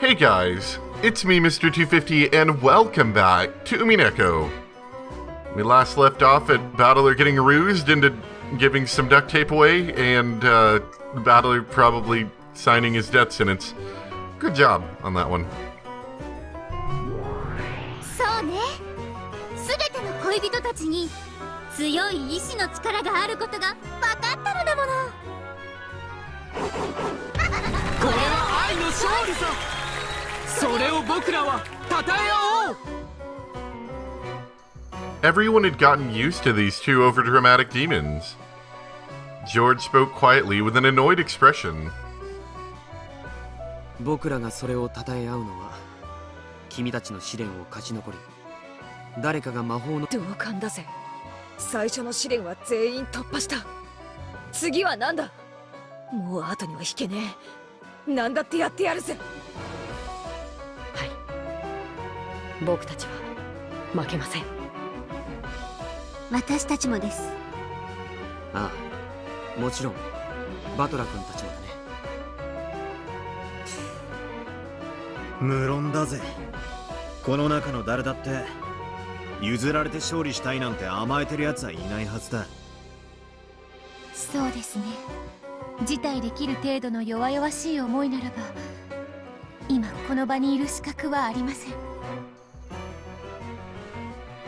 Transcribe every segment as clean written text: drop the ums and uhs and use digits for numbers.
Hey guys, it's me Mr. 250 and welcome back to Umineko. We last left off at Battler getting rused into giving some duct tape away and Battler probably signing his death sentence. Good job on that one. そうね。すべての恋人たちに強い意志の力があることが分かったのだもの。これは愛の勝利さ。それを僕らは称え合おう。 Everyone had gotten used to these two overdramatic demons. George spoke quietly with an annoyed expression. 僕らがそれを称え合うのは君たちの試練を勝ち残り誰かが魔法の同感だぜ。最初の試練は全員突破した。次は何だ。もう後には引けねえ。何だってやってやるぜ。はい、僕たちは負けません。私たちもです。ああ、もちろんバトラ君たちもだね。無論だぜ。この中の誰だって譲られて勝利したいなんて甘えてるやつはいないはずだ。そうですね。辞退できる程度の弱々しい思いならば今この場にいる資格はありません。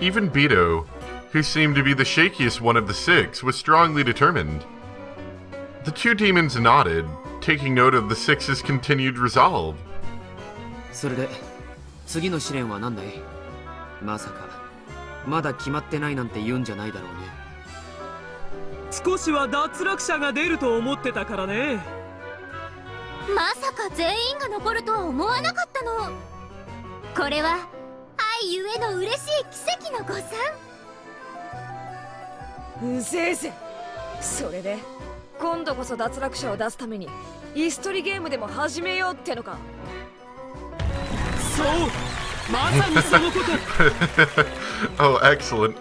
Even Beto, who seemed to be the shakiest one of the six, was strongly determined. The two demons nodded, taking note of the six's continued resolve. それで次の試練は何だい？まさかまだ決まってないなんて言うんじゃないだろうね。少しは脱落者が出ると思ってたからね。まさか全員が残るとは思わなかったの。これは愛ゆえの嬉しい奇跡の誤算。うぜえぜ。それで今度こそ脱落者を出すために椅子取りゲームでも始めようってのか。そう、まさにそのこと。Oh, excellent.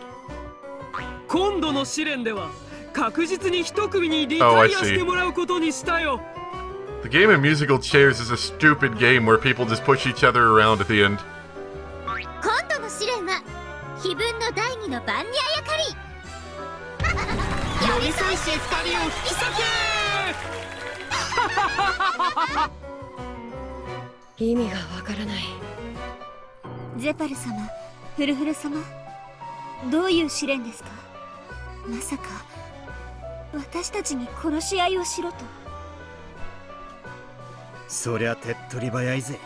今度の試練では確実に一組にリタイアしてもらうことにしたよ。The game of musical chairs is a stupid game where people just push each other around at the end. 今度の試練は非分の第二の番にあやかり。寄り添いし二人を引き裂け。意味がわからない。ゼパル様、フルフル様、どういう試練ですか？まさか私たちに殺し合いをしろと。そりゃ手っ取り早いぜ。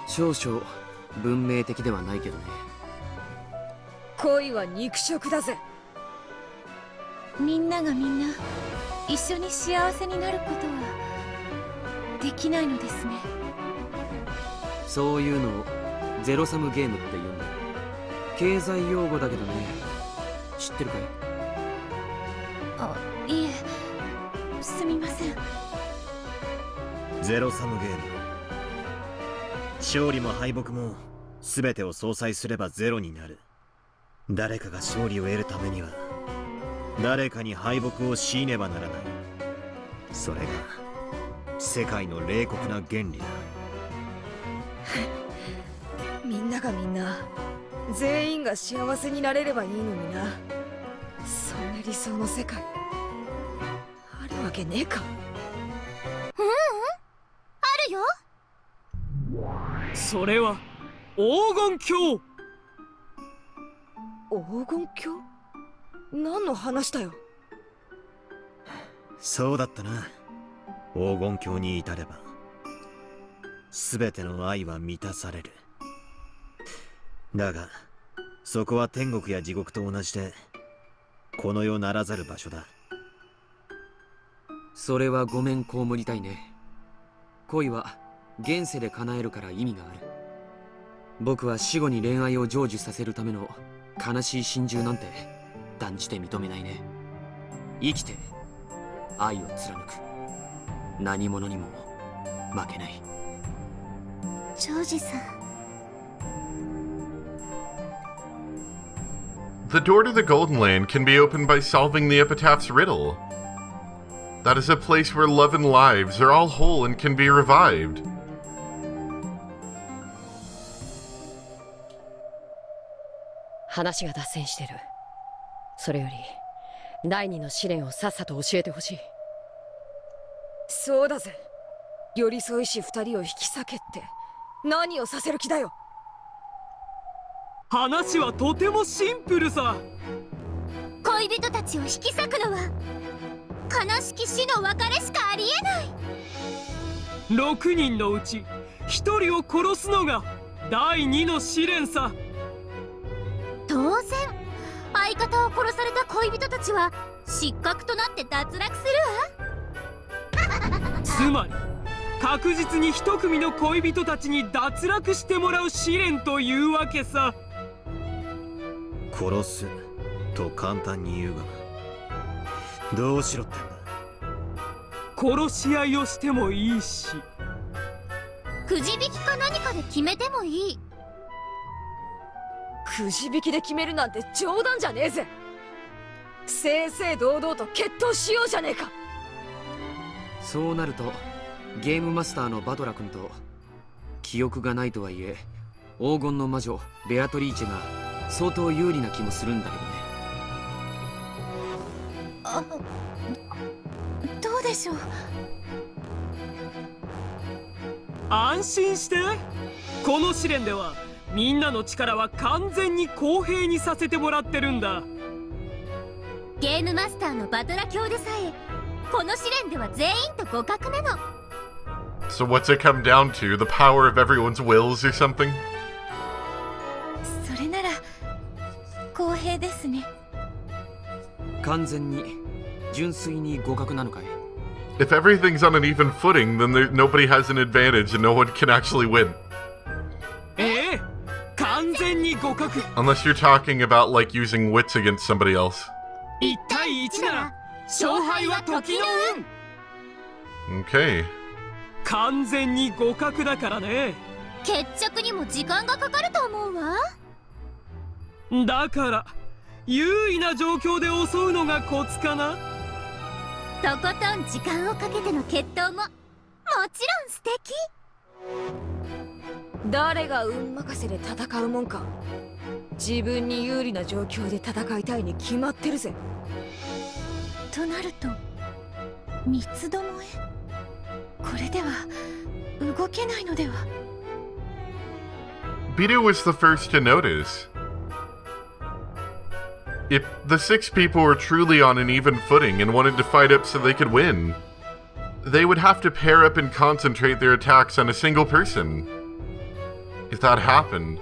少々文明的ではないけどね。恋は肉食だぜ。みんながみんな一緒に幸せになることはできないのですね。そういうのをゼロサムゲームって言うんだ。経済用語だけどね。知ってるかい？あ、いえ、すみません。ゼロサムゲーム。勝利も敗北も全てを相殺すればゼロになる。誰かが勝利を得るためには誰かに敗北を強いねばならない。それが世界の冷酷な原理だ。みんながみんな全員が幸せになれればいいのにな。そんな理想の世界あるわけねえか。あるよ。それは黄金鏡。黄金鏡？何の話だよ。そうだったな。黄金鏡に至れば全ての愛は満たされる。だがそこは天国や地獄と同じでこの世ならざる場所だ。それはごめん被りたいね。恋は現世で叶えるから意味がある。僕は死後に恋愛を成就させるための悲しい心中なんて断じて認めないね。生きて愛を貫く。何者にも負けない。ジョージさん。The door to the Golden Land can be opened by solving the epitaph's riddle. That is a place where love and lives are all whole and can be revived. 話が脱線してる。それより第二の試練をさっさと教えてほしい。そうだぜ。寄り添いし二人を引き裂けって何をさせる気だよ。話はとてもシンプルさ。恋人たちを引き裂くのは悲しき死の別れしかありえない。6人のうち1人を殺すのが第2の試練さ。当然相方を殺された恋人たちは失格となって脱落するわ。つまり確実に一組の恋人たちに脱落してもらう試練というわけさ。殺すと簡単に言うが、どうしろってんだ。殺し合いをしてもいいし、くじ引きか何かで決めてもいい。くじ引きで決めるなんて冗談じゃねえぜ。正々堂々と決闘しようじゃねえか。そうなるとゲームマスターのバトラ君と記憶がないとはいえ黄金の魔女ベアトリーチェが相当有利な気もするんだけどね。どうでしょう。安心して。この試練ではみんなの力は完全に公平にさせてもらってるんだ。ゲームマスターのバトラ教でさえこの試練では全員と互角なの。 So what's it come down to? The power of everyone's wills or something? それなら公平ですね。完全に純粋に互角なのかい？ If everything's on an even footing, then nobody has an advantage and no one can actually win. ええ、完全に互角。 Unless you're talking about like using wits against somebody else. 1対1なら勝敗は時の運。 Okay. 完全に互角だからね。決着にも時間がかかると思うわ。だから優位な状況で襲うのがコツかな。とことん時間をかけての決闘ももちろん素敵。誰が運任せで戦うもんか。自分に有利な状況で戦いたいに決まってるぜ。となると三つどもえ、これでは動けないのでは。Bidu was the first to notice. If the 6 people were truly on an even footing and wanted to fight up so they could win, they would have to pair up and concentrate their attacks on a single person. If that happened,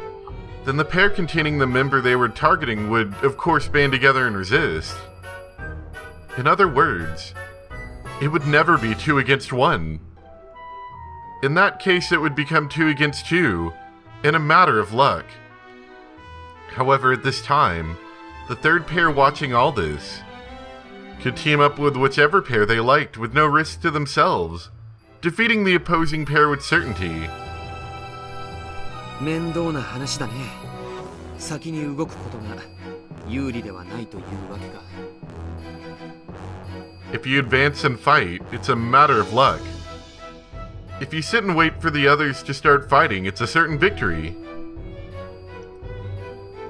then the pair containing the member they were targeting would, of course, band together and resist. In other words, it would never be 2 against 1. In that case, it would become 2 against 2, in a matter of luck. However, at this time, the third pair watching all this could team up with whichever pair they liked with no risk to themselves, defeating the opposing pair with certainty. 面倒な話だね。先に動くことが有利ではないというわけか。If you advance and fight, it's a matter of luck. If you sit and wait for the others to start fighting, it's a certain victory.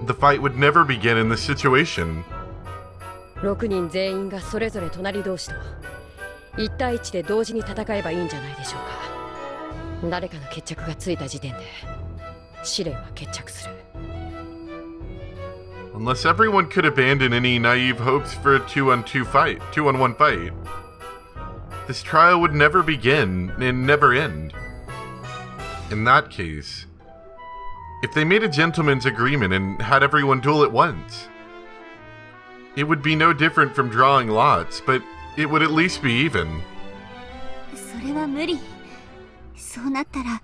The fight would never begin in this situation. 6人全員がそれぞれ隣同士と1対1で同時に戦えばいいんじゃないでしょうか。誰かの決着がついた時点で試練は決着する。 Unless everyone could abandon any naive hopes for a 2-on-1 fight, this trial would never begin and never end. In that case, if they made a gentleman's agreement and had everyone duel at once, it would be no different from drawing lots, but it would at least be even. それは無理。そうなったら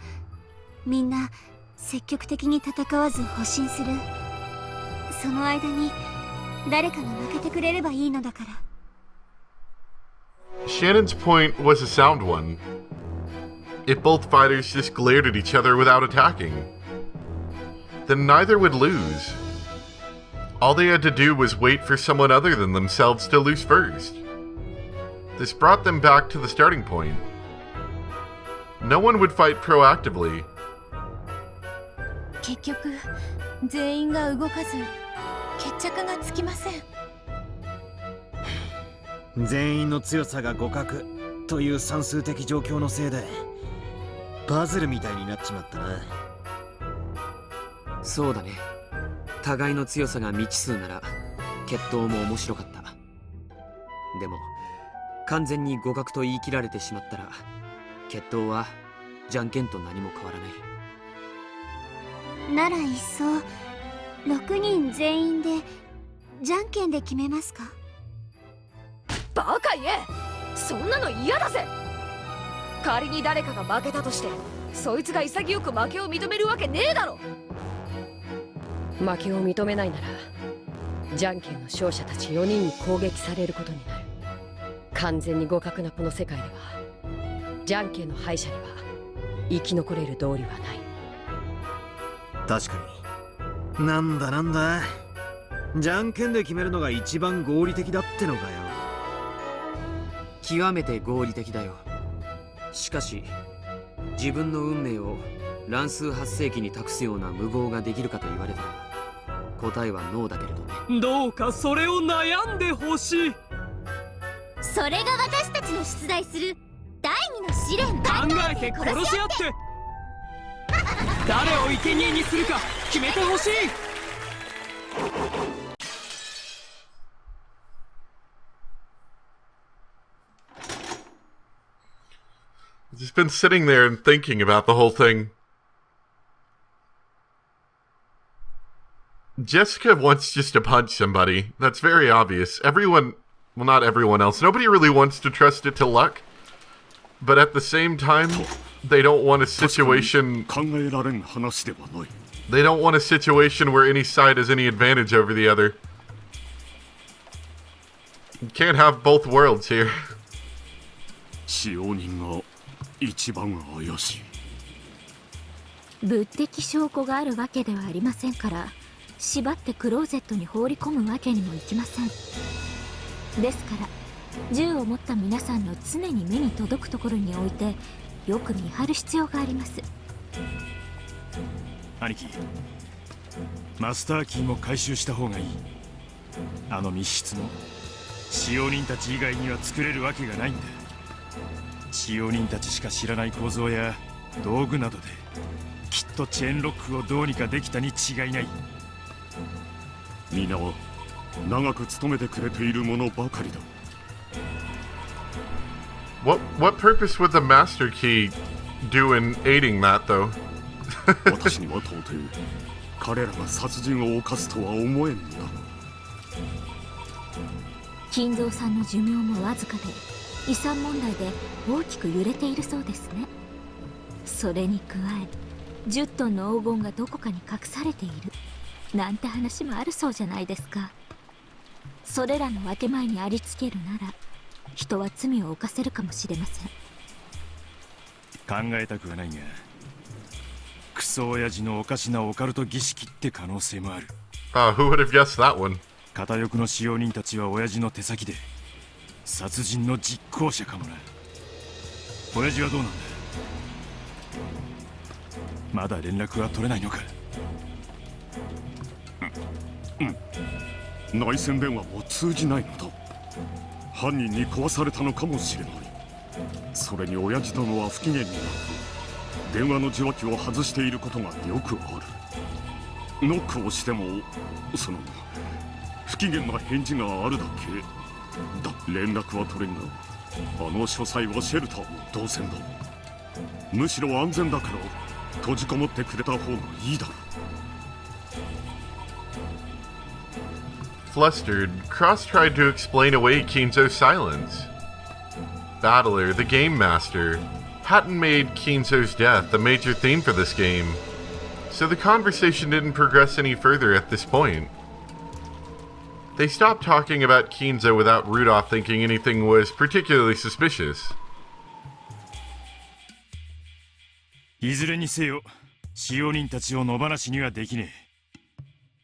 みんな積極的に戦わず保身する。その間に誰かが負けてくれればいいのだから。 Shannon's point was a sound one. If both fighters just glared at each other without attacking, then neither would lose. All they had to do was wait for someone other than themselves to lose first. This brought them back to the starting point. No one would fight proactively. 結局全員が動かず決着がつきません。全員の強さが互角という算数的状況のせいでパズルみたいになっちまったな。そうだね。互いの強さが未知数なら決闘も面白かった。でも完全に互角と言い切られてしまったら決闘はじゃんけんと何も変わらない。ならいっそ6人全員でじゃんけんで決めますか？バカ言え、そんなの嫌だぜ。仮に誰かが負けたとしてそいつが潔く負けを認めるわけねえだろ。負けを認めないならじゃんけんの勝者たち4人に攻撃されることになる。完全に互角なこの世界ではじゃんけんの敗者には生き残れる道理はない。確かに。なんだじゃんけんで決めるのが一番合理的だってのかよ。極めて合理的だよ。しかし自分の運命を乱数8世紀に託すような無謀ができるかと言われたら答えはノーだけれどね。どうかそれを悩んでほしい。それが私たちの出題する第二の試練。考えて殺し合って誰を生贄にするか決めてほしい。I've just been sitting there and thinking about the whole thing. Jessica wants just to punch somebody. That's very obvious. Everyone, well, not everyone else. Nobody really wants to trust it to luck. But at the same time, they don't want a situation... They don't want a situation where any side has any advantage over the other. You can't have both worlds here. 使用人が一番怪しい。物的証拠があるわけではありませんから縛ってクローゼットに放り込むわけにもいきません。ですから銃を持った皆さんの常に目に届くところに置いてよく見張る必要があります。兄貴、マスターキーも回収した方がいい。あの密室も使用人たち以外には作れるわけがないんだ。使用人たちしか知らない構造や道具などできっとチェーンロックをどうにかできたに違いない。皆は長く勤めてくれている者ばかりだ。What purpose would the master key do in aiding that, though? 私には到底彼らが殺人を犯すとは思えんだ。金蔵さんの寿命もわずかで遺産問題で大きく揺れているそうですね。それに加え10トンの黄金がどこかに隠されているなんて話もあるそうじゃないですか。それらの分け前にありつけるなら人は罪を犯せるかもしれません。考えたくはないがクソ親父のおかしなオカルト儀式って可能性もある。Who would have guessed that one? 片翼の使用人たちは親父の手先で殺人の実行者かもな。親父はどうなんだ。まだ連絡は取れないのか。内線電話も通じないのだ。犯人に壊されたのかもしれない。それに親父殿は不機嫌になって電話の受話器を外していることがよくある。ノックをしてもその不機嫌な返事があるだけだ。連絡は取れんがあの書斎はシェルターも同然だ。むしろ安全だから閉じこもってくれた方がいいだろう。Flustered, Cross tried to explain away Kinzo's silence. Battler, the game master, hadn't made Kinzo's death a major theme for this game, so the conversation didn't progress any further at this point. They stopped talking about Kinzo without Rudolph thinking anything was particularly suspicious. いずれにせよ使用人たちを野放しにはできねえ。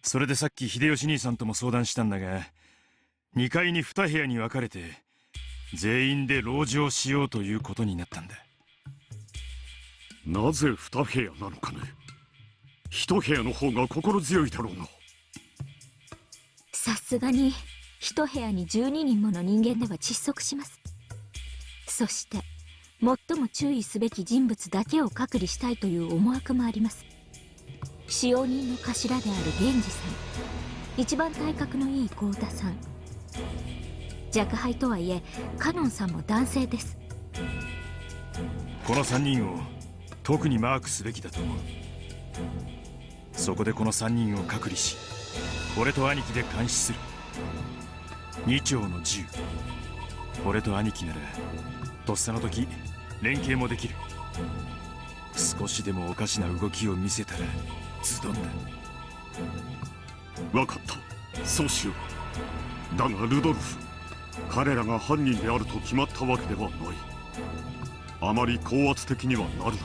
それでさっき秀吉兄さんとも相談したんだが、2階に2部屋に分かれて全員で籠城しようということになったんだ。なぜ2部屋なのかね。1部屋の方が心強いだろうな。さすがに一部屋に12人もの人間では窒息します。そして最も注意すべき人物だけを隔離したいという思惑もあります。使用人の頭である源氏さん、一番体格のいい豪太さん、若輩とはいえカノンさんも男性です。この3人を特にマークすべきだと思う。そこでこの3人を隔離し、俺と兄貴で監視する。2丁の銃。俺と兄貴ならとっさの時連携もできる。少しでもおかしな動きを見せたらズドンだ。分かった、そうしよう。だがルドルフ、彼らが犯人であると決まったわけではない。あまり高圧的にはなる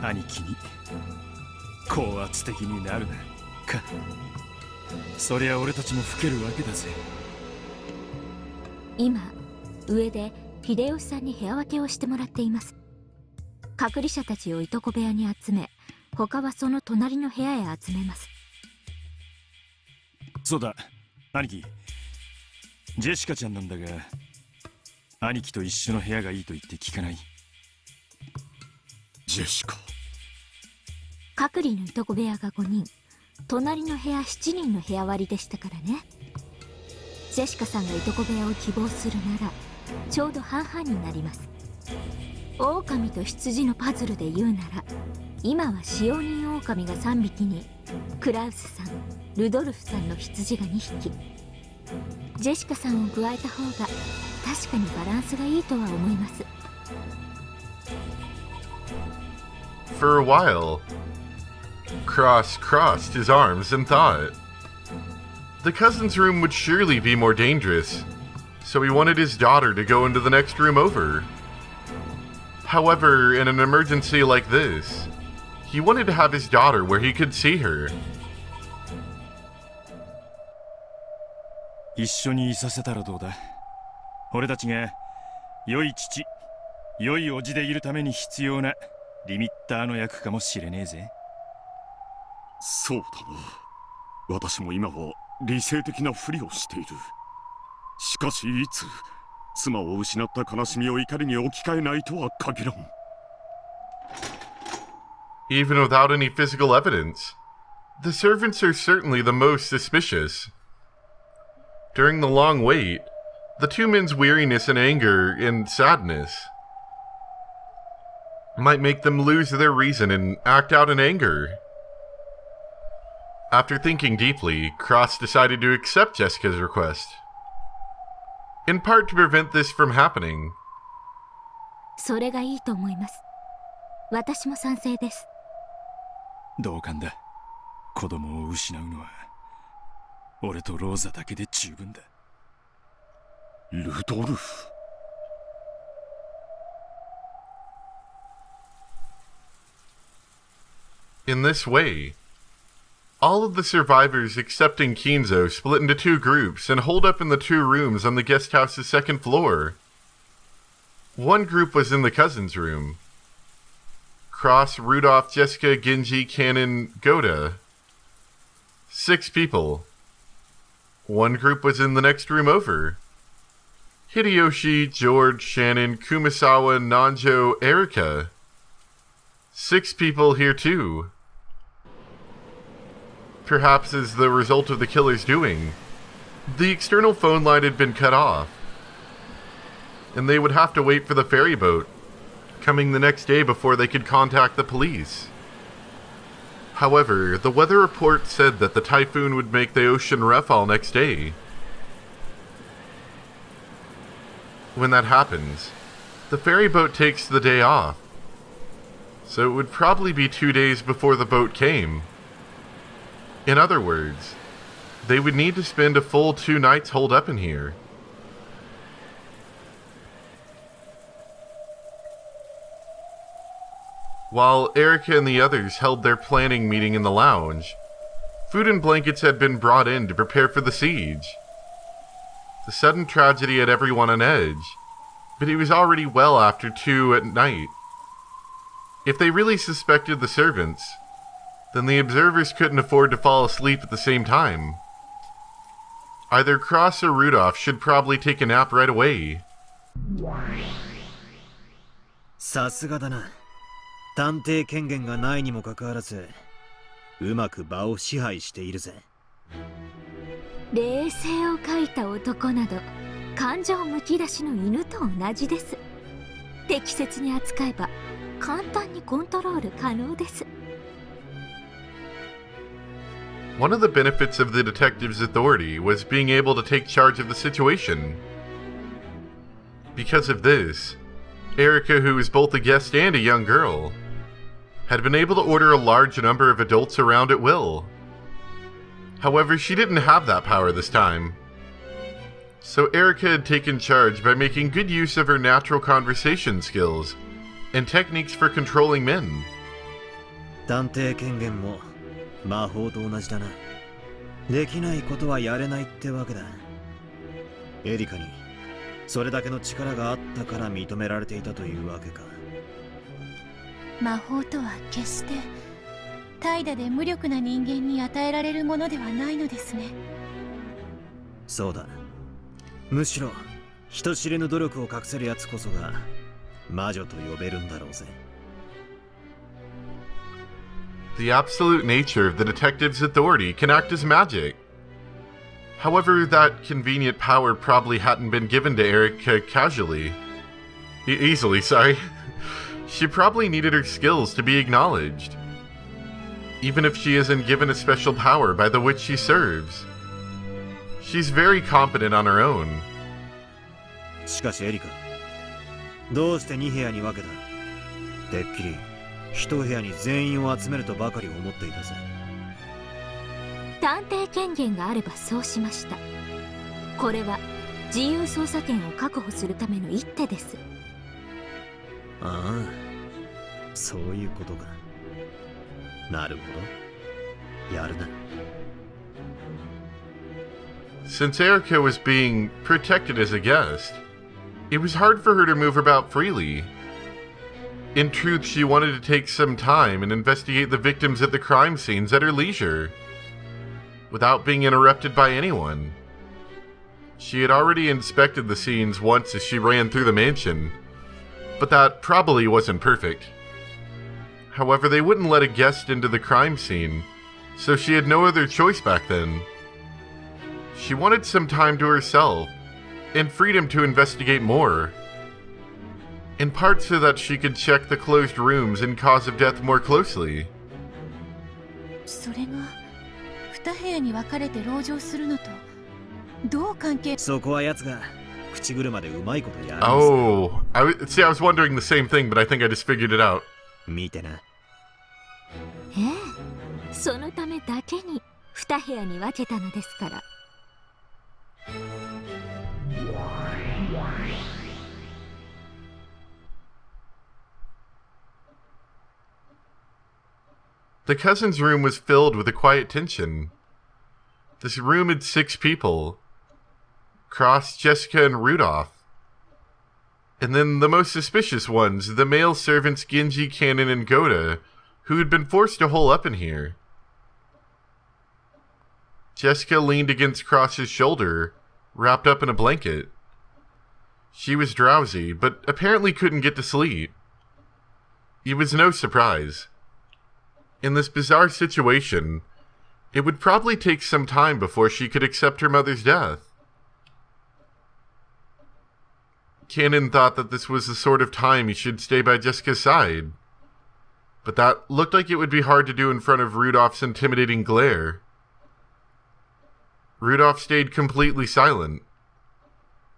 な。兄貴に高圧的になるなか。そりゃ俺たちも老けるわけだぜ。今上で秀吉さんに部屋分けをしてもらっています。隔離者たちをいとこ部屋に集め、他はその隣の部屋へ集めます。そうだ、兄貴。ジェシカちゃんなんだが、兄貴と一緒の部屋がいいと言って聞かない。ジェシカ。隔離のいとこ部屋が5人、隣の部屋7人の部屋割りでしたからね。ジェシカさんがいとこ部屋を希望するならちょうど半々になります。狼と羊のパズルで言うなら、今は使用人狼が3匹にクラウスさん、ルドルフさんの羊が2匹。ジェシカさんを加えた方が確かにバランスがいいとは思います。 For a while, Cross crossed his arms and thought. The cousin's room would surely be more dangerous, so he wanted his daughter to go into the next room over. However, in an emergency like this, he wanted to have his daughter where he could see her. 一緒にいさせたらどうだ。俺たちが良い父、良い叔父でいるために必要なリミッターの役かもしれねえぜ。そうだな。私も今は理性的なふりをしている。しかしいつ妻を失った悲しみを怒りに置き換えないとは限らん。Even without any physical evidence, the servants are certainly the most suspicious. During the long wait, the two men's weariness and anger and sadness might make them lose their reason and act out in anger. After thinking deeply, Cross decided to accept Jessica's request, in part to prevent this from happening. それがいいと思います。私も賛成です。同感だ。子供を失うのは俺とローザだけで十分だ。ルドルフ。In this way, all of the survivors excepting Kinzo split into two groups and holed up in the two rooms on the guest house's second floor. One group was in the cousin's room. Cross, Rudolph, Jessica, Genji, Cannon, Goda. 6 people. One group was in the next room over. Hideyoshi, George, Shannon, Kumasawa, Nanjo, Erika. 6 people here too. Perhaps as the result of the killer's doing, the external phone line had been cut off, and they would have to wait for the ferry boat coming the next day before they could contact the police. However, the weather report said that the typhoon would make the ocean rough all next day. When that happens, the ferry boat takes the day off, so it would probably be 2 days before the boat came. In other words, they would need to spend a full 2 nights holed up in here. While Erica and the others held their planning meeting in the lounge, food and blankets had been brought in to prepare for the siege. The sudden tragedy had everyone on edge, but it was already well after 2 at night. If they really suspected the servants, then the observers couldn't afford to fall asleep at the same time. Either Cross or Rudolph should probably take a nap right away. さすがだな。探偵権限がないにもかかわらず、うまく場を支配しているぜ。冷静を欠いた男など感情むき出しの犬と同じです。適切に扱えば簡単にコントロール可能です。One of the benefits of the detective's authority was being able to take charge of the situation. Because of this, Erica, who is both a guest and a young girl, had been able to order a large number of adults around at will. However, she didn't have that power this time. So Erica had taken charge by making good use of her natural conversation skills and techniques for controlling men. 探偵権限も魔法と同じだな。できないことはやれないってわけだ。エリカにそれだけの力があったから認められていたというわけか。魔法とは決して怠惰で無力な人間に与えられるものではないのですね。そうだ。むしろ人知れぬ努力を隠せるやつこそが魔女と呼べるんだろうぜ。The absolute nature of the detective's authority can act as magic. However, that convenient power probably hadn't been given to Erica casually. Easily, sorry. She probably needed her skills to be acknowledged. Even if she isn't given a special power by the witch she serves. She's very competent on her own. しかしエリカ、どうして2部屋に分けた？てっきり1部屋に全員を集めるとばかり思っていたぜ。探偵権限があればそうしました。これは自由捜査権を確保するための一手です。ああ、そういうことか。なるほど。やるな。Since Erica was being protected as a guest, it was hard for her to move about freely. In truth, she wanted to take some time and investigate the victims at the crime scenes at her leisure, without being interrupted by anyone. She had already inspected the scenes once as she ran through the mansion, but that probably wasn't perfect. However, they wouldn't let a guest into the crime scene, so she had no other choice back then. She wanted some time to herself, and freedom to investigate more. In part so that she could check the closed rooms and cause of death more closely. それが2部屋に分かれて籠城するのとどう関係？そこは奴が口車でうまいことやるんです。 Oh, I was wondering the same thing, but I think I just figured it out. 見てな。ええ、そのためだけに2部屋に分けたのですから。The cousin's room was filled with a quiet tension. This room had 6 people. Cross, Jessica, and Rudolph. And then the most suspicious ones, the male servants Genji, Cannon, and Goda, who had been forced to hole up in here. Jessica leaned against Cross's shoulder, wrapped up in a blanket. She was drowsy, but apparently couldn't get to sleep. It was no surprise. In this bizarre situation, it would probably take some time before she could accept her mother's death. Cannon thought that this was the sort of time he should stay by Jessica's side, but that looked like it would be hard to do in front of Rudolph's intimidating glare. Rudolph stayed completely silent,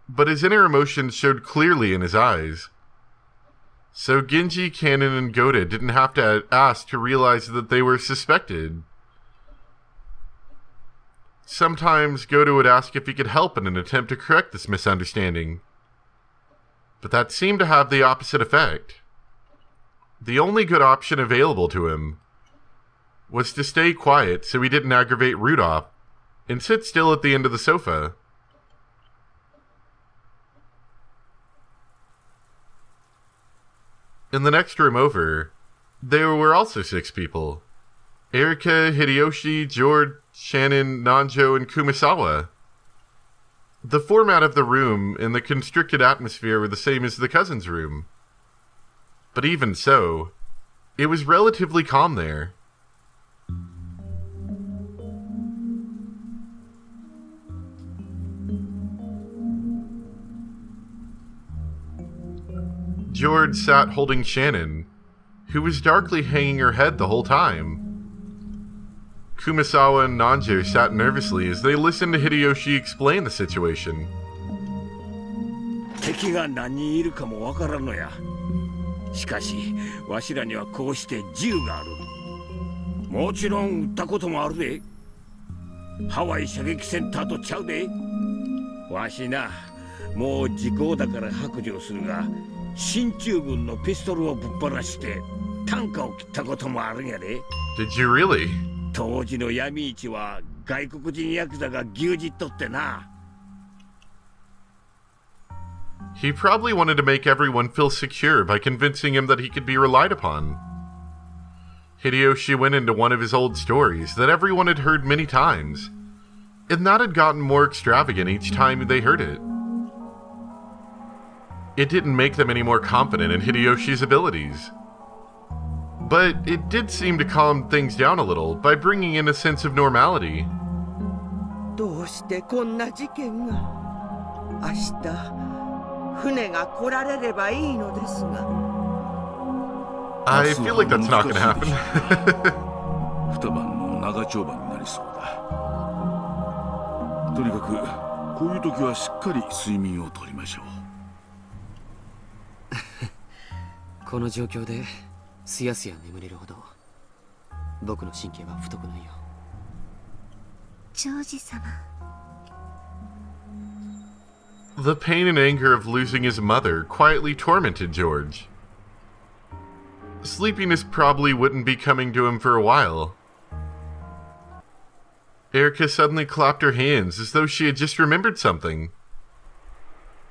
but his inner emotions showed clearly in his eyes. So Genji, Cannon, and Goda didn't have to ask to realize that they were suspected. Sometimes Goda would ask if he could help in an attempt to correct this misunderstanding, but that seemed to have the opposite effect. The only good option available to him was to stay quiet so he didn't aggravate Rudolph and sit still at the end of the sofa. In the next room over, there were also 6 people. Erika, Hideyoshi, George, Shannon, Nanjo, and Kumasawa. The format of the room and the constricted atmosphere were the same as the cousin's room. But even so, it was relatively calm there. George sat holding Shannon, who was darkly hanging her head the whole time. Kumasawa and Nanjo sat nervously as they listened to Hideyoshi explain the situation. 敵が何人いるかもわからんのや。しかし、わしらにはこうして銃がある。もちろん撃ったこともあるで。ハワイ射撃センターとちゃうで。わしな、もう時効だから白状するが、進駐軍のピストルをぶっ放して単価を切ったこともあるんやで。Did you really? 当時の闇市は外国人ヤクザが牛耳っとってな。He probably wanted to make everyone feel secure by convincing him that he could be relied upon. Hideyoshi went into one of his old stories that everyone had heard many times, and that had gotten more extravagant each time they heard it. It didn't make them any more confident in Hideyoshi's abilities. But it did seem to calm things down a little by bringing in a sense of normality. どうしてこんな事件が。明日船が来られればいいのですが。I feel like that's not going to happen. 二晩の長丁場になりそうだ。とにかくこういう時はしっかり睡眠をとりましょう。この状況ですやすや眠れるほど僕の神経は太くないよ。ジョージ様。The pain and anger of losing his mother quietly tormented George. Sleepiness probably wouldn't be coming to him for a while. Erica suddenly clapped her hands as though she had just remembered something,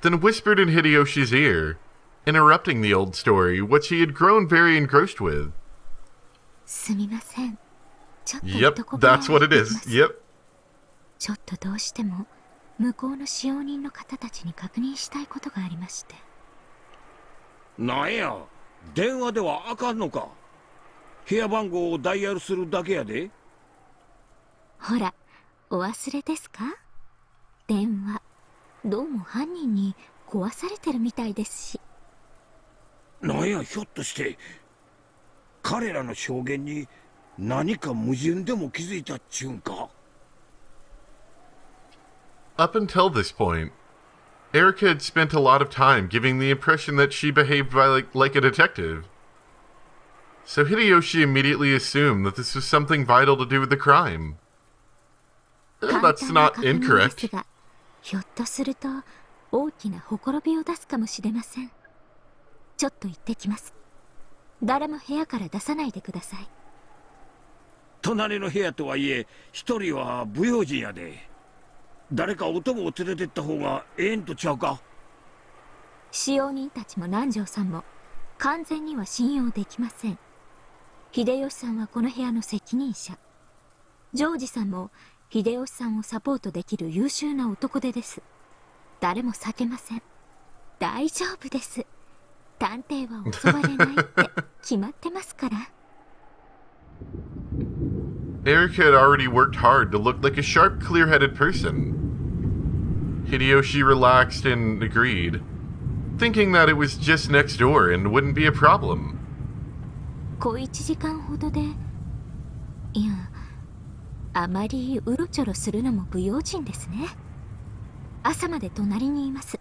then whispered in Hideyoshi's ear, interrupting the old story, which he had grown very engrossed with. Yep, that's what it is. Yep. ちょっとどうしても向こうの使用人の方たちに確認したいことがありまして。なんや、電話ではあかんのか。部屋番号をダイヤルするだけやで。ほら、お忘れですか？電話、どうも犯人に壊されてるみたいですし。なんや、ひょっとして彼らの証言に何か矛盾でも気づいたっちゅうんか。Up until this point, Erica had spent a lot of time giving the impression that she behaved like a detective. So Hideyoshi immediately assumed that this was something vital to do with the crime. That's not incorrect. ひょっとすると大きなほころびを出すかもしれません。ちょっと行ってきます。誰も部屋から出さないでください。隣の部屋とはいえ、一人は不用心やで。誰かお供を連れてった方がええんとちゃうか。使用人たちも南條さんも完全には信用できません。秀吉さんはこの部屋の責任者。ジョージさんも秀吉さんをサポートできる優秀な男手です。誰も避けません。大丈夫です。探偵は襲われないって決まってますから。Erica had already worked hard to look like a sharp, clear-headed person. Hideyoshi relaxed and agreed, thinking that it was just next door and wouldn't be a problem. 小1時間ほどで、いや、あまりうろちょろするのも不用心ですね。朝まで隣にいます。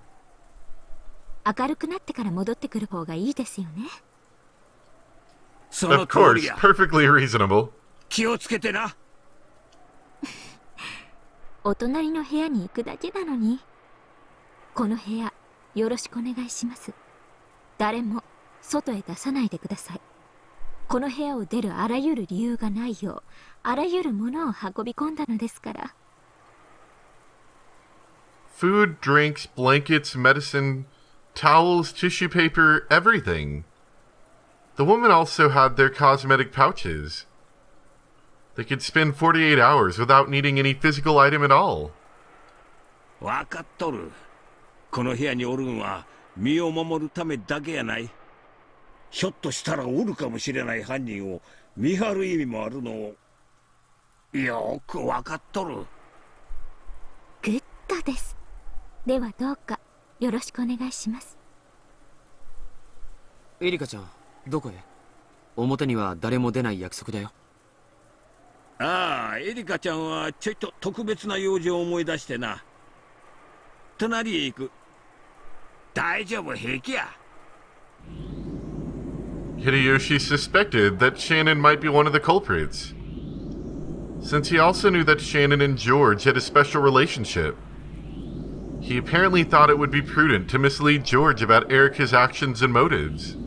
明るくなってから戻ってくる方がいいですよね。Of course, perfectly reasonable. 気をつけてな。お隣の部屋に行くだけなのに。この部屋よろしくお願いします。誰も外へ出さないでください。この部屋を出るあらゆる理由がないよう、あらゆるものを運び込んだのですから。Food, drinks, blankets, medicine, towels, tissue paper, everything. The women also had their cosmetic pouches. They could spend 48 hours without needing any physical item at all. 分かっとる。この部屋におるんは身を守るためだけやない。ひょっとしたらおるかもしれない犯人を見張る意味もあるのをよく分かっとる。グッドです。ではどうかよろしくお願いします。エリカちゃん、どこへ？表には誰も出ない約束だよ。ああ、エリカちゃんはちょいと特別な用事を思い出してな。隣へ行く。大丈夫、平気や。Hideyoshi suspected that Shannon might be one of the culprits, since he also knew that Shannon and George had a special relationship. He apparently thought it would be prudent to mislead George about Erica's actions and motives.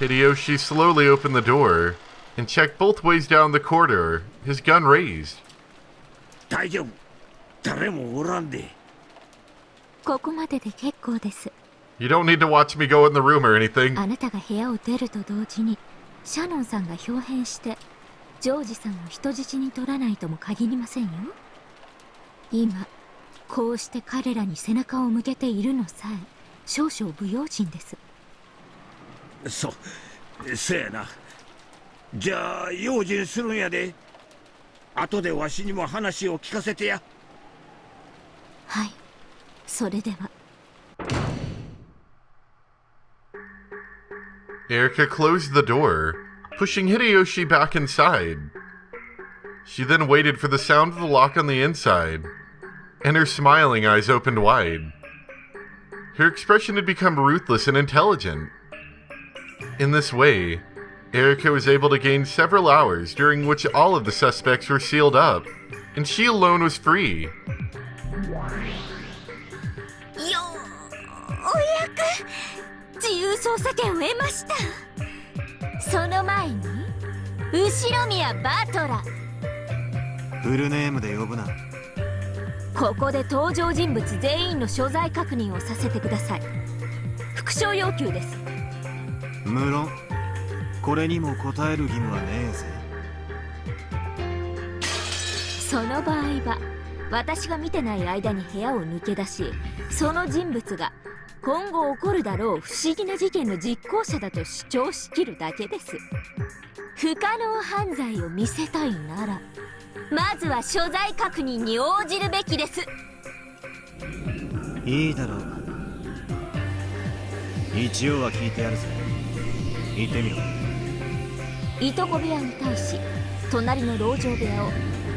Hideyoshi slowly opened the door and checked both ways down the corridor, his gun raised. 大丈夫。誰もおらんで。ここまでで結構です。 You don't need to watch me go in the room or anything. あなたが部屋を出ると同時にシャノンさんが豹変してジョージさんを人質に取らないとも限りませんよ。今こうして彼らに背中を向けているのさえ少々不用心です。せやな。じゃあ用心するんやで。後でわしにも話を聞かせてや。はい、それでは。Erica closed the door, pushing Hideyoshi back inside. She then waited for the sound of the lock on the inside, and her smiling eyes opened wide. Her expression had become ruthless and intelligent. In this way, Erica was able to gain several hours during which all of the suspects were sealed up, and she alone was free. やく自由捜査権を得ました。その前に後宮バトラ。フルネームで呼ぶな。ここで登場人物全員の所在確認をさせてください。復唱要求です。無論これにも答える義務はねえぜ。その場合は私が見てない間に部屋を抜け出し、その人物が今後起こるだろう不思議な事件の実行者だと主張しきるだけです。不可能犯罪を見せたいならまずは所在確認に応じるべきです。いいだろう。一応は聞いてやるぜ。言ってみろ。いとこ部屋に対し隣の籠城部屋を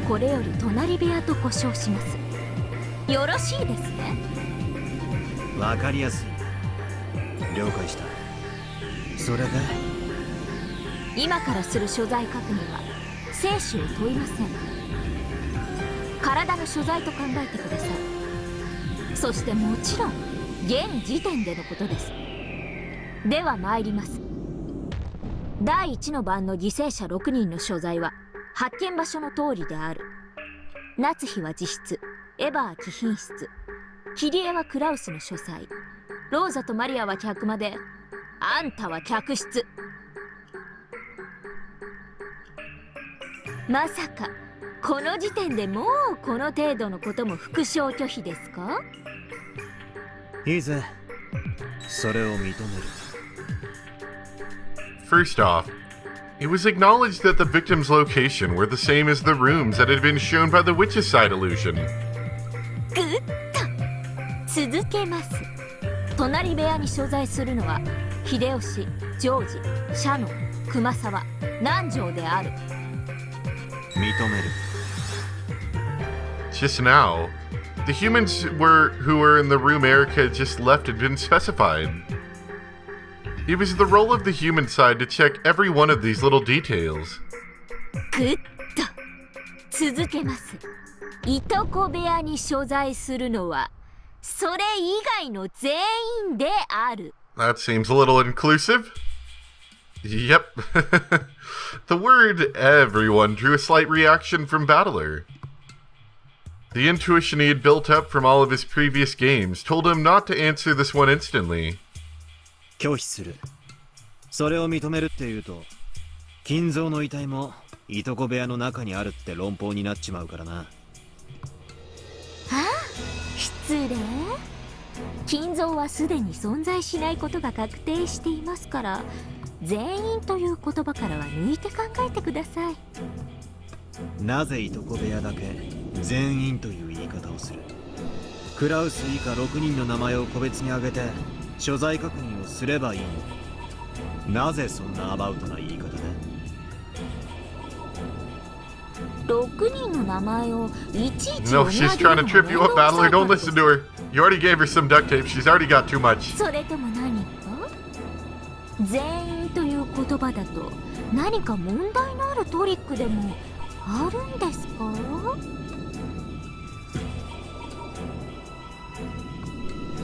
これより隣部屋と呼称します。よろしいですね。わかりやすい。了解した。それで今からする所在確認は生死を問いません。体の所在と考えてください。そしてもちろん現時点でのことです。では参ります。第1の番の犠牲者6人の所在は発見場所の通りである。夏日は自室、エヴァは貴賓室、キリエはクラウスの書斎、ローザとマリアは客間で、あんたは客室。まさかこの時点でもうこの程度のことも復唱拒否ですか？いいぜ。それを認める。First off, it was acknowledged that the victim's location were the same as the rooms that had been shown by the witch's side illusion. グッと続けます。隣部屋に所在するのは秀吉、ジョージ、シャノン、熊沢、南條である。認める。Just now, the humans who were in the room Erica just left had been specified. It was the role of the human side to check every one of these little details. グッと続けます。いとこ部屋に所在するのはそれ以外の全員である。That seems a little inclusive. Yep. The word everyone drew a slight reaction from Battler. The intuition he had built up from all of his previous games told him not to answer this one instantly. 拒否する。それを認めるっていうと金蔵の遺体もいとこ部屋の中にあるって論法になっちまうからな。ああ、失礼。金蔵はすでに存在しないことが確定していますから、全員という言葉からは抜いて考えてください。なぜいとこ部屋だけ全員という言い方をする？クラウス以下6人の名前を個別に挙げて所在確認をすればいいの？なぜそんなアバウトな言い方で6人の名前をいちいち No, she's trying to trip you up, Battler. Don't listen to her. You already gave her some duct tape. She's already got too much. それとも何か？全員という言葉だと何か問題のあるトリックでもあるんですか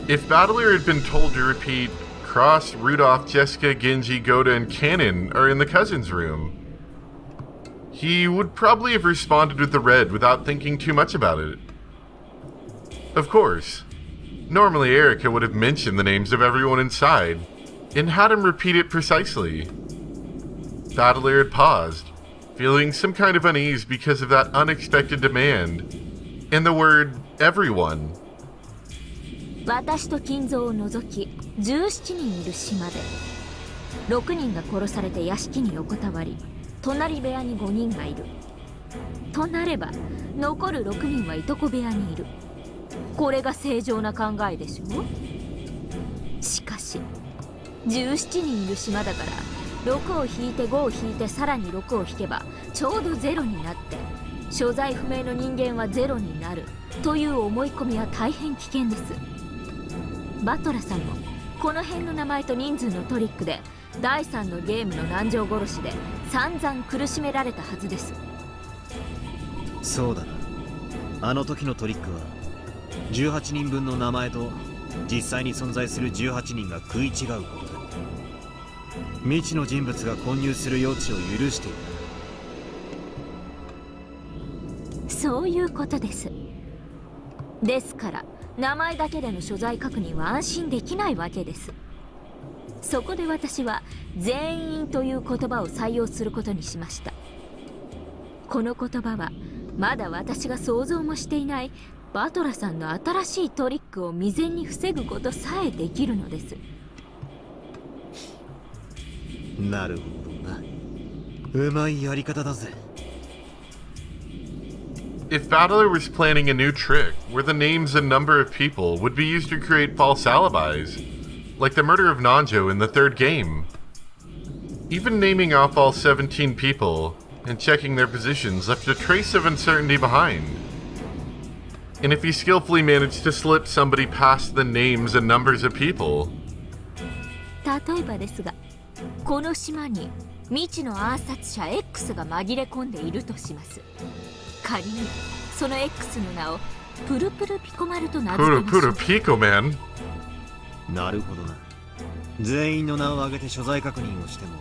If Battler had been told to repeat, Cross, Rudolph, Jessica, Genji, Goda, and Cannon are in the cousins' room, he would probably have responded with the red without thinking too much about it. Of course, normally Erica would have mentioned the names of everyone inside, and had him repeat it precisely. Battler had paused, feeling some kind of unease because of that unexpected demand, and the word everyone. 私と金蔵を除き17人いる島で6人が殺されて屋敷に横たわり、隣部屋に5人がいるとなれば、残る6人はいとこ部屋にいる。これが正常な考えでしょ。しかし17人いる島だから6を引いて5を引いてさらに6を引けばちょうど0になって、所在不明の人間は0になるという思い込みは大変危険です。バトラさんもこの辺の名前と人数のトリックで第3のゲームの南條殺しで散々苦しめられたはずです。そうだな。あの時のトリックは18人分の名前と実際に存在する18人が食い違うことで、未知の人物が混入する余地を許していた。そういうことです。ですから名前だけでの所在確認は安心できないわけです。そこで私は全員という言葉を採用することにしました。この言葉はまだ私が想像もしていないバトラさんの新しいトリックを未然に防ぐことさえできるのです。なるほどな。うまいやり方だぜ。If Battler was planning a new trick where the names and number of people would be used to create false alibis, like the murder of Nanjo in the third game, even naming off all 17 people and checking their positions left a trace of uncertainty behind. And if he skillfully managed to slip somebody past the names and numbers of people... 例えばですが、この島に未知の暗殺者 X が紛れ込んでいるとします。仮にその X の名をプルプルピコマルと名付けましょう。プルプルピコマン。なるほどな。全員の名を挙げて所在確認をしても、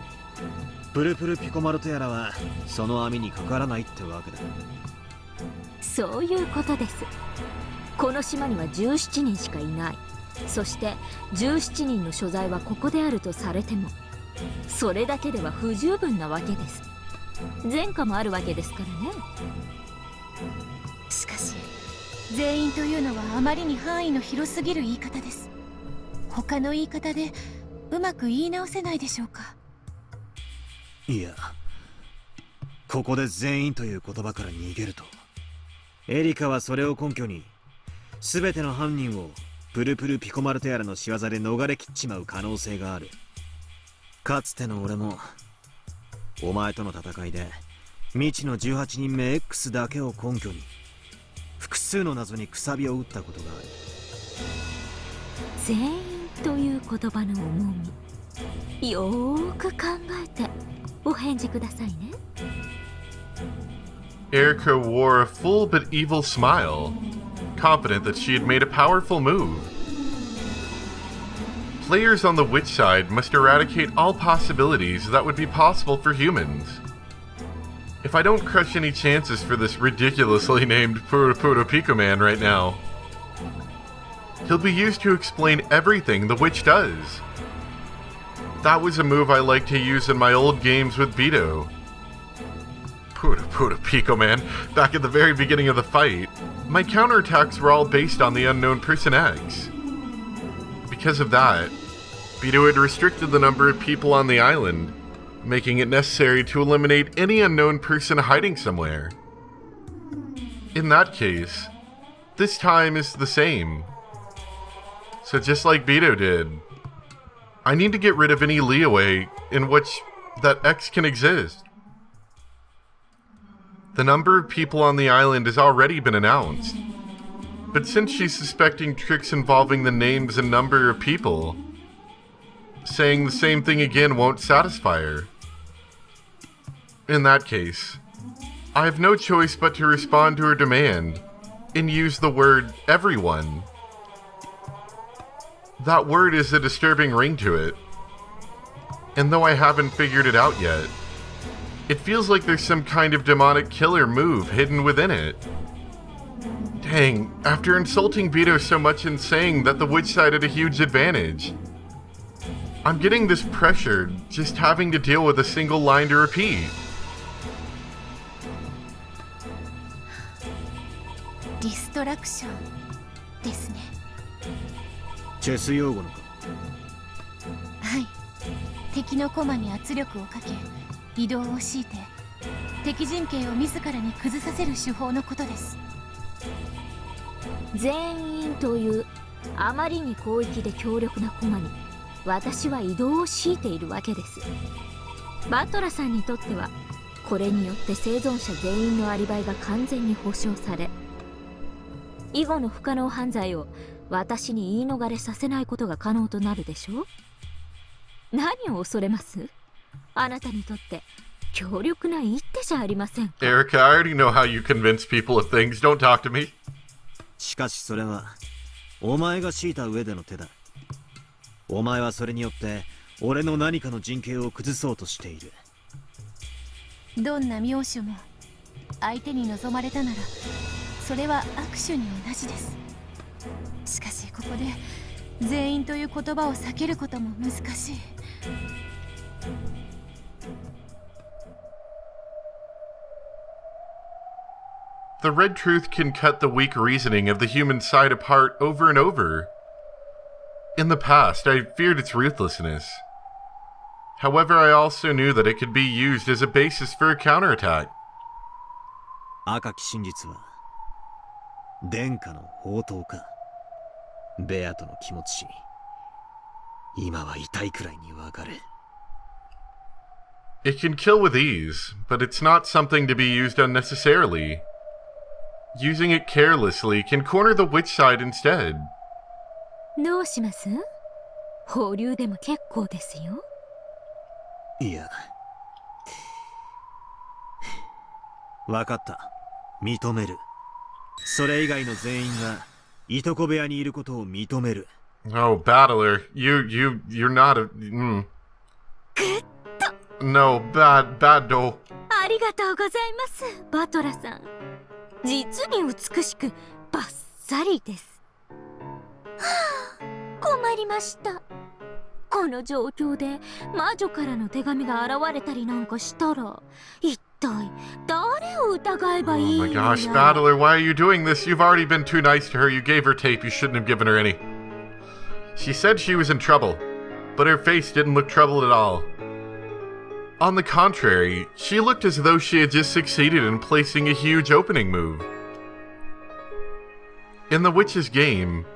プルプルピコマルとやらはその網にかからないってわけだ。そういうことです。この島には17人しかいない。そして17人の所在はここであるとされても、それだけでは不十分なわけです。前科もあるわけですからね。しかし全員というのはあまりに範囲の広すぎる言い方です。他の言い方でうまく言い直せないでしょうか。いや、ここで全員という言葉から逃げると、エリカはそれを根拠に全ての犯人をプルプルピコマルテヤラの仕業で逃れきっちまう可能性がある。かつての俺もお前との戦いで未知の18人目 X だけを根拠に複数の謎にくさびを打ったことがある。全員という言葉の重み、よーく考えてお返事くださいね。Erica wore a full but evil smile, confident that she had made a powerful move. Players on the witch side must eradicate all possibilities that would be possible for humans. If I don't crush any chances for this ridiculously named Puro Pico Man right now, he'll be used to explain everything the witch does. That was a move I liked to use in my old games with Beto. Puta Pico, man. Back at the very beginning of the fight, my counterattacks were all based on the unknown person X. Because of that, Beto had restricted the number of people on the island, making it necessary to eliminate any unknown person hiding somewhere. In that case, this time is the same. So just like Beto did, I need to get rid of any leeway in which that X can exist. The number of people on the island has already been announced, but since she's suspecting tricks involving the names and number of people, saying the same thing again won't satisfy her. In that case, I have no choice but to respond to her demand and use the word everyone. That word has a disturbing ring to it, and though I haven't figured it out yet, it feels like there's some kind of demonic killer move hidden within it. Dang, after insulting Beto so much and saying that the witch side had a huge advantage, I'm getting this pressure just having to deal with a single line to repeat. Distraction ですね。チェス用語のか。はい。敵の駒に圧力をかけ、移動を強いて、敵陣形を自らに崩させる手法のことです。全員というあまりに広域で強力な駒に私は移動を強いているわけです。バトラさんにとってはこれによって生存者全員のアリバイが完全に保証され、以後の不可能犯罪を私に言い逃れさせないことが可能となるでしょう。何を恐れます？あなたにとって強力な一手じゃありませんか。 Erica, I already know how you convince people of things. Don't talk to me. しかしそれはお前が敷いた上での手だ。お前はそれによって俺の何かの陣形を崩そうとしている。どんな妙手も相手に望まれたならそれは握手に同じです。しかしここで全員という言葉を避けることも難しい。The red truth can cut the weak reasoning of the human side apart over and over. In the past, I feared its ruthlessness. However, I also knew that it could be used as a basis for a counterattack. 赤き真実は殿下の宝刀か。ベアとの気持ち、今は痛いくらいにわかる。It can kill with ease, but it's not something to be used unnecessarily. Using it carelessly can corner the witch side instead. どうします？放流でも結構ですよ。いや、わかった。認める。それ以外の全員がいとこ部屋にいることを認める。Oh, Battler, you're not a... No, bad though. ありがとうございます、バトラさん。実に美しくバッサリです。はあ、困りました。この状況で魔女からの手紙が現れたりなんかしたら一体誰を疑えばいいのや。 Oh my gosh, Battler, why are you doing this? You've already been too nice to her. You gave her tape. You shouldn't have given her any. She said she was in trouble, but her face didn't look troubled at all. On the contrary, she looked as though she had just succeeded in placing a huge opening move. In the witch's game,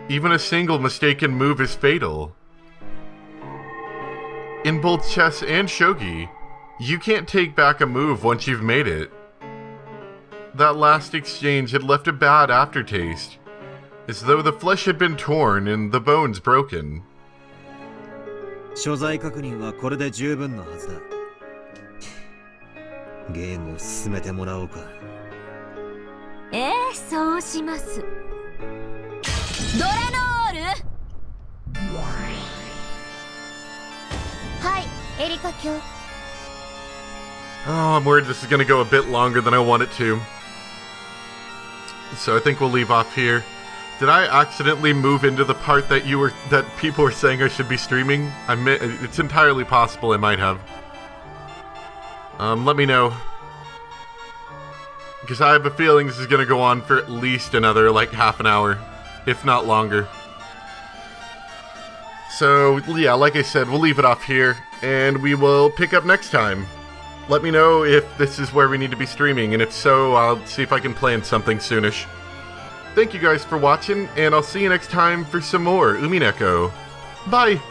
even a single mistaken move is fatal. In both chess and shogi, you can't take back a move once you've made it. That last exchange had left a bad aftertaste, as though the flesh had been torn and the bones broken. 所在確認はこれで十分のはずだ。ゲームを進めてもらおうか。そうします。ドラノール。はい、エリカ卿。 Oh, I'm worried this is going to go a bit longer than I want it to. So I think we'll leave off here. Did I accidentally move into the part that people were saying I should be streaming? It's entirely possible I might have. Let me know. because I have a feeling this is going to go on for at least another, like, half an hour, if not longer. So, yeah, like I said, we'll leave it off here, and we will pick up next time. Let me know if this is where we need to be streaming, and if so, I'll see if I can plan something soonish. Thank you guys for watching, and I'll see you next time for some more Umineko. Bye!